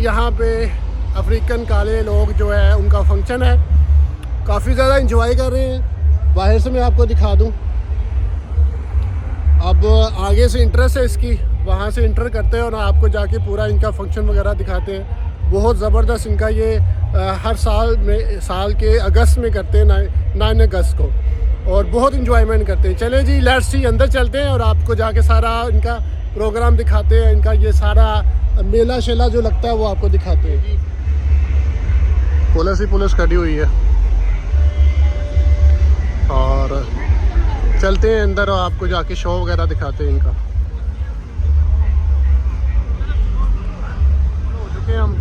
यहाँ पे अफ्रीकन काले लोग जो है उनका फंक्शन है, काफ़ी ज़्यादा इंजॉय कर रहे हैं। बाहर से मैं आपको दिखा दूँ, अब आगे से इंट्रेस्ट है इसकी, वहाँ से इंटर करते हैं और आपको जाके पूरा इनका फंक्शन वगैरह दिखाते हैं। बहुत ज़बरदस्त इनका ये हर साल के अगस्त में करते हैं, 9 अगस्त को, और बहुत इंजॉयमेंट करते हैं। चले जी, लेट्स सी, अंदर चलते हैं और आपको जाके सारा इनका प्रोग्राम दिखाते हैं। इनका ये सारा मेला शेला जो लगता है वो आपको दिखाते हैं जी। पुलिस खड़ी हुई है और चलते हैं अंदर और आपको जाके शो वगैरह दिखाते हैं इनका। हो चुके हैं हम,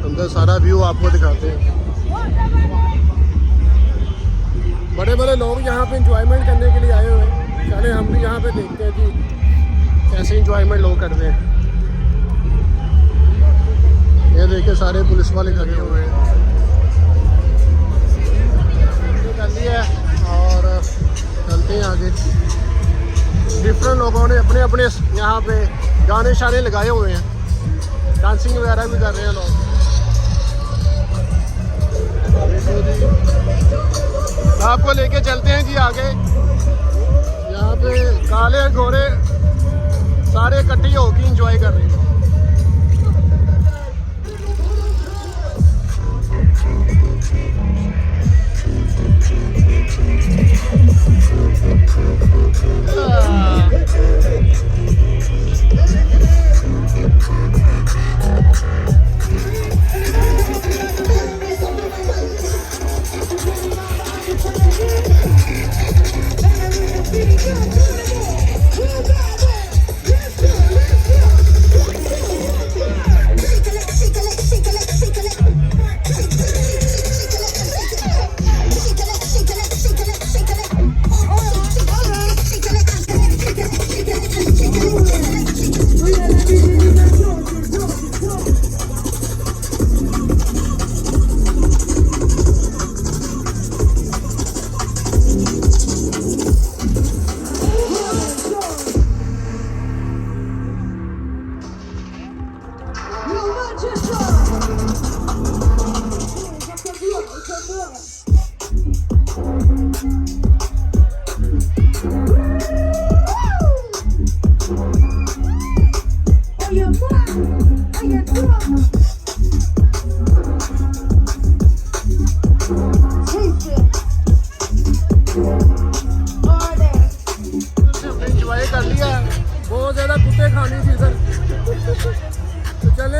अंदर सारा व्यू आपको दिखाते हैं। बड़े बड़े लोग यहाँ पे इंजॉयमेंट करने के लिए आए हुए हैं। चले हम भी यहाँ पे देखते हैं कि कैसे इंजॉयमेंट लोग करते हैं। ये देखिए सारे पुलिस वाले खड़े हुए हैं, कर लिया और चलते हैं आगे। डिफरेंट लोगों ने अपने अपने यहाँ पे गाने शाने लगाए हुए हैं, डांसिंग वगैरह भी कर रहे हैं लोग। आपको लेके चलते हैं जी आगे। यहाँ पे काले गोरे सारे इकट्ठे होकर एंजॉय कर रहे हैं।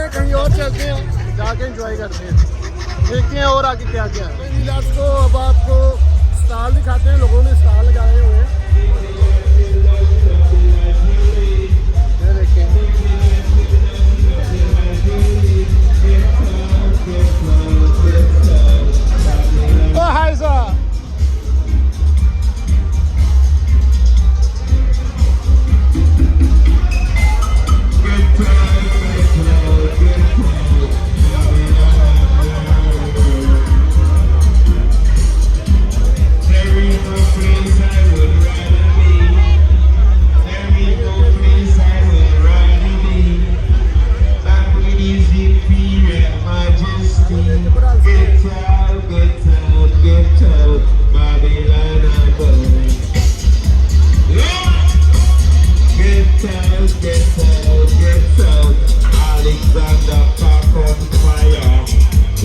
कहीं और चलते हैं, जाके एंजॉय करते हैं, देखते हैं और आगे क्या क्या है। आपको अब आपको स्टॉल दिखाते हैं, लोगों ने स्टॉल लगाए हुए हैं। ये देखिए, ओ हाय सर,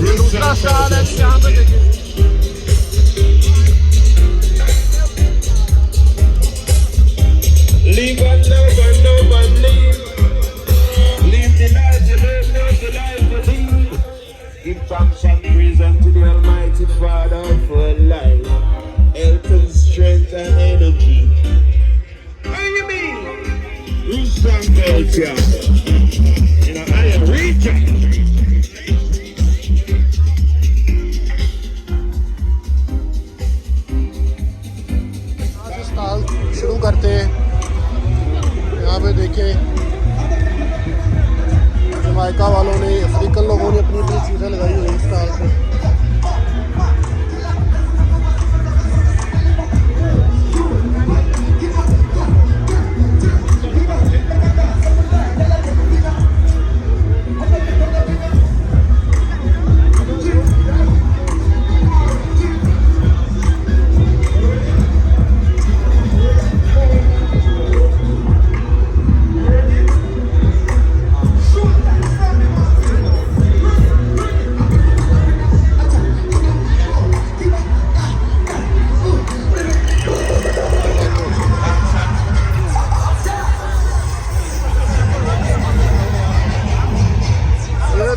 दूसरा स्टॉल है यहाँ पे देखिए। Leave and love and leave. Leave the life you live, live the life you lead. Give thanks and praise unto the Almighty Father for life, health and strength and energy. How you mean? Who's from culture? You know, I am region. Stall शुरू करते हैं। यहाँ पे देखिए, Jamaica वालों ने, African लोगों ने अपनी अपनी चीज़ें लगाई हुई हैं स्टॉल पे।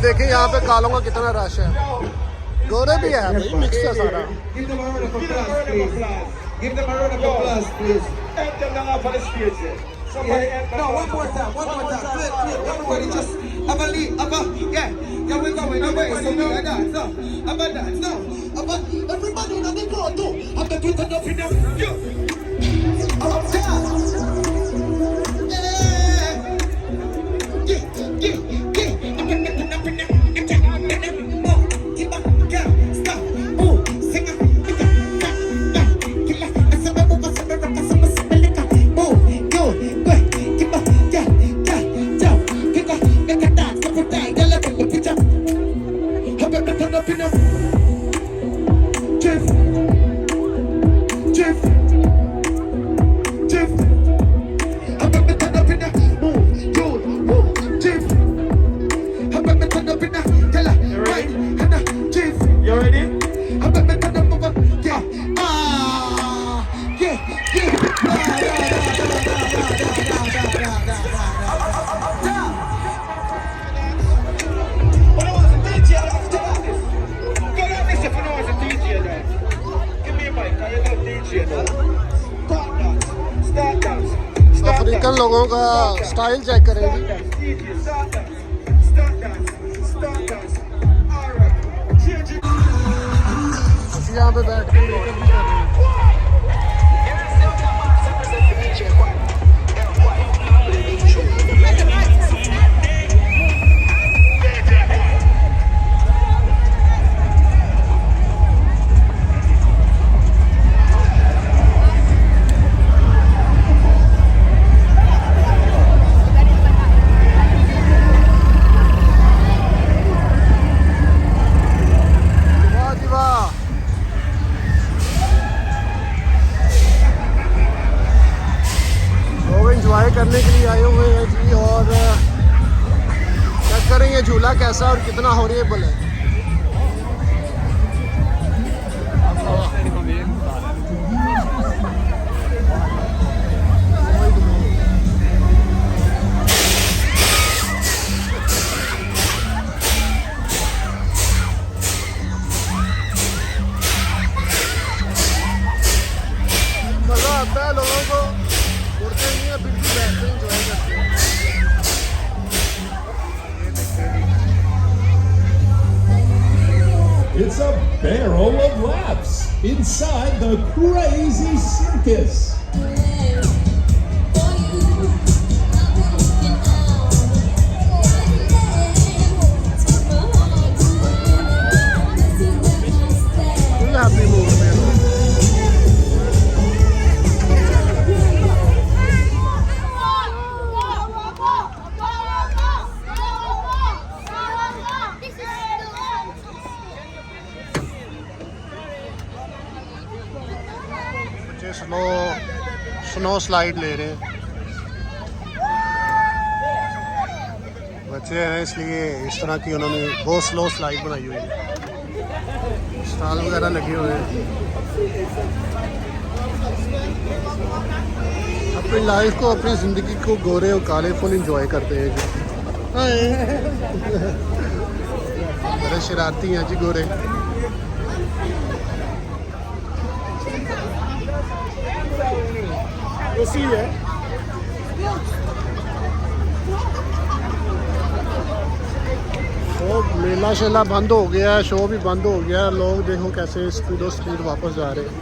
देखिए यहाँ पे कालों का कितना रश है, गोरे भी है भाई, मिक्स है सारा। Give them a round of applause, please. Give them a round of applause, please. Enter them off on the stage. Somebody enter. No, one more time. Flip. Everybody just have a lead. Yeah, we're going. Everybody know that. No, about that. No, about everybody know the crowd too. I'm the good enough in them. You. Up down. African लोगों का style check करेंगे। यहाँ पे बैठ के makeup भी कर रहे हैं। करने के लिए आए हुए हैं जी, और चेक करेंगे झूला कैसा और कितना हॉरिएबल है। मज़ा आता है लोगों को, उड़ते नहीं है, बिल्कुल बैठते एंजॉय करते हैं। It's a barrel of laughs inside the crazy circus. Snow slide ले रहे हैं बच्चे हैं, इसलिए इस तरह की उन्होंने बहुत स्लो स्लाइड बनाई हुई है। स्टॉल वगैरह लगे हुए हैं। अपनी लाइफ को, अपनी ज़िंदगी को गोरे और काले फुल इंजॉय करते हैं जी। बड़े शरारती हैं जी गोरे। उसी है तो मेला शेला बंद हो गया है, शो भी बंद हो गया है। लोग देखो कैसे स्पीडो स्पीड वापस जा रहे हैं।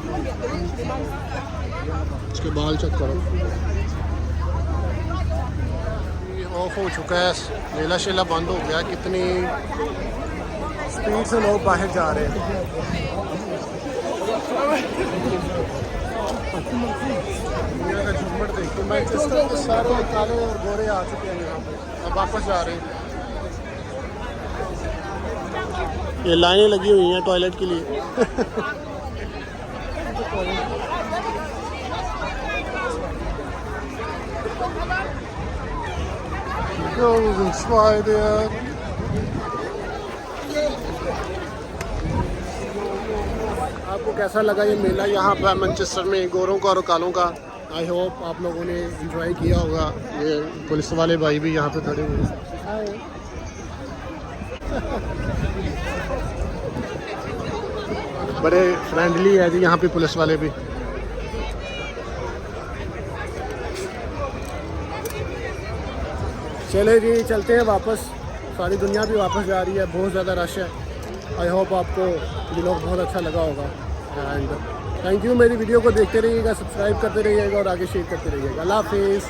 इसके बाल चेक करो, ऑफ हो चुका है, मेला शेला बंद हो गया। कितनी स्पीड से लोग बाहर जा रहे हैं। झूमर देखते मैनचेस्टर के सारे काले और गोरे आ चुके हैं यहाँ पे, अब वापस जा रहे हैं। ये लाइनें लगी हुई हैं टॉयलेट के लिए। Goes inside there. आपको कैसा लगा ये मेला यहाँ पर मैनचेस्टर में, गोरों का और कालों का? आई होप आप लोगों ने एंजॉय किया होगा। ये पुलिस वाले भाई भी यहाँ पे खड़े हुए हैं। बड़े फ्रेंडली है जी यहाँ पे पुलिस वाले भी। चले जी चलते हैं वापस, सारी दुनिया भी वापस जा रही है, बहुत ज़्यादा रश है। आई होप आपको व्लॉग बहुत अच्छा लगा होगा एंड थैंक यू। मेरी वीडियो को देखते रहिएगा, सब्सक्राइब करते रहिएगा और आगे शेयर करते रहिएगा। अल्लाह हाफिज़।